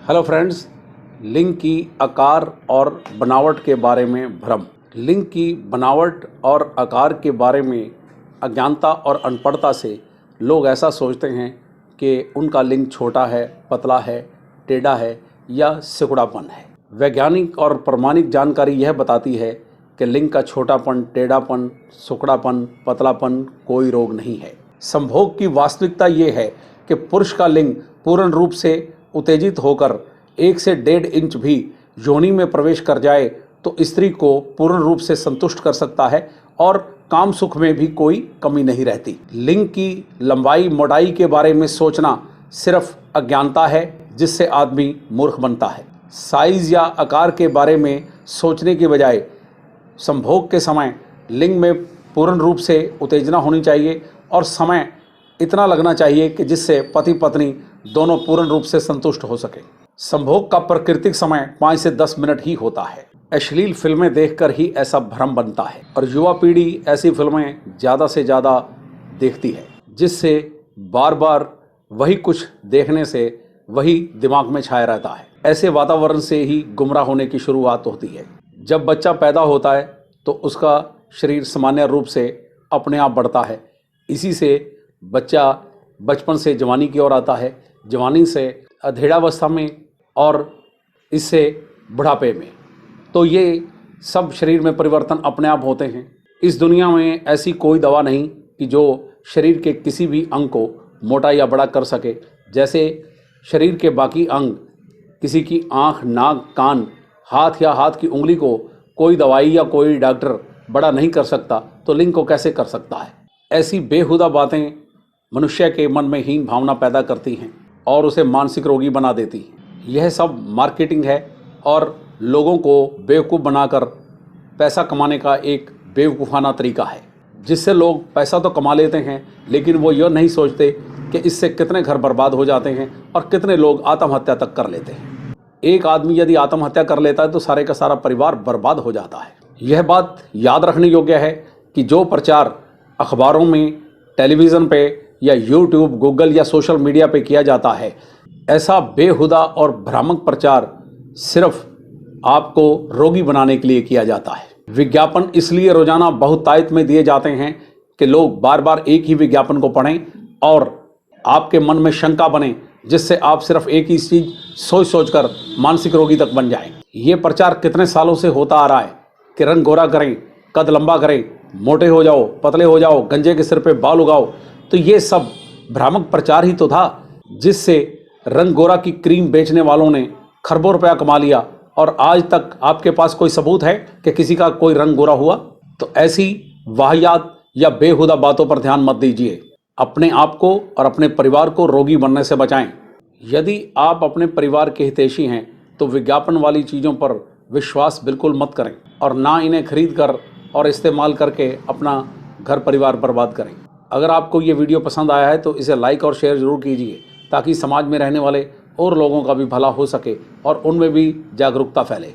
Hello friends, लिंग की आकार और बनावट के बारे में भ्रम। लिंग की बनावट और आकार के बारे में अज्ञानता और अनपढ़ता से लोग ऐसा सोचते हैं कि उनका लिंग छोटा है, पतला है, टेढ़ा है या सिकुड़ापन है। वैज्ञानिक और प्रमाणिक जानकारी यह बताती है कि लिंग का छोटापन, टेढ़ापन, सिकुड़ापन, पतलापन कोई रोग नहीं है। संभोग की वास्तविकता ये है कि पुरुष का लिंग पूर्ण रूप से उत्तेजित होकर 1 से 1.5 इंच भी योनि में प्रवेश कर जाए तो स्त्री को पूर्ण रूप से संतुष्ट कर सकता है और काम सुख में भी कोई कमी नहीं रहती। लिंग की लंबाई मोटाई के बारे में सोचना सिर्फ अज्ञानता है जिससे आदमी मूर्ख बनता है। साइज या आकार के बारे में सोचने के बजाय संभोग के समय लिंग में पूर्ण रूप से उत्तेजना होनी चाहिए और समय इतना लगना चाहिए कि जिससे पति पत्नी दोनों पूर्ण रूप से संतुष्ट हो सके। संभोग का प्राकृतिक समय 5 से 10 मिनट ही होता है। अश्लील फिल्में देखकर ही ऐसा भ्रम बनता है और युवा पीढ़ी ऐसी फिल्में ज़्यादा से ज़्यादा देखती है, जिससे बार बार वही कुछ देखने से वही दिमाग में छाया रहता है। ऐसे वातावरण से ही गुमराह होने की शुरुआत होती है। जब बच्चा पैदा होता है तो उसका शरीर सामान्य रूप से अपने आप बढ़ता है। इसी से बच्चा बचपन से जवानी की ओर आता है, जवानी से अधेड़ावस्था में और इससे बुढ़ापे में। तो ये सब शरीर में परिवर्तन अपने आप होते हैं। इस दुनिया में ऐसी कोई दवा नहीं कि जो शरीर के किसी भी अंग को मोटा या बड़ा कर सके। जैसे शरीर के बाकी अंग, किसी की आँख, नाक, कान, हाथ या हाथ की उंगली को कोई दवाई या कोई डॉक्टर बड़ा नहीं कर सकता, तो लिंग को कैसे कर सकता है। ऐसी बेहुदा बातें मनुष्य के मन में हीन भावना पैदा करती हैं और उसे मानसिक रोगी बना देती हैं। यह सब मार्केटिंग है और लोगों को बेवकूफ़ बनाकर पैसा कमाने का एक बेवकूफ़ाना तरीका है, जिससे लोग पैसा तो कमा लेते हैं लेकिन वो यह नहीं सोचते कि इससे कितने घर बर्बाद हो जाते हैं और कितने लोग आत्महत्या तक कर लेते हैं। एक आदमी यदि आत्महत्या कर लेता है तो सारे का सारा परिवार बर्बाद हो जाता है। यह बात याद रखने योग्य है कि जो प्रचार अखबारों में, टेलीविज़न पे या यूट्यूब, गूगल या सोशल मीडिया पे किया जाता है, ऐसा बेहुदा और भ्रामक प्रचार सिर्फ आपको रोगी बनाने के लिए किया जाता है। विज्ञापन इसलिए रोजाना बहुतायत में दिए जाते हैं कि लोग बार बार एक ही विज्ञापन को पढ़ें और आपके मन में शंका बने, जिससे आप सिर्फ एक ही चीज़ सोच सोचकर मानसिक रोगी तक बन जाएं। ये प्रचार कितने सालों से होता आ रहा है कि रंग गोरा करें, कद लंबा करें, मोटे हो जाओ, पतले हो जाओ, गंजे के सिर पे बाल उगाओ। तो ये सब भ्रामक प्रचार ही तो था, जिससे रंग गोरा की क्रीम बेचने वालों ने खरबों रुपया कमा लिया और आज तक आपके पास कोई सबूत है कि किसी का कोई रंग गोरा हुआ। तो ऐसी वाहियात या बेहुदा बातों पर ध्यान मत दीजिए। अपने आप को और अपने परिवार को रोगी बनने से बचाएं। यदि आप अपने परिवार के हितैषी हैं तो विज्ञापन वाली चीज़ों पर विश्वास बिल्कुल मत करें और ना इन्हें खरीद कर और इस्तेमाल करके अपना घर परिवार बर्बाद करें। अगर आपको ये वीडियो पसंद आया है तो इसे लाइक और शेयर ज़रूर कीजिए, ताकि समाज में रहने वाले और लोगों का भी भला हो सके और उनमें भी जागरूकता फैले।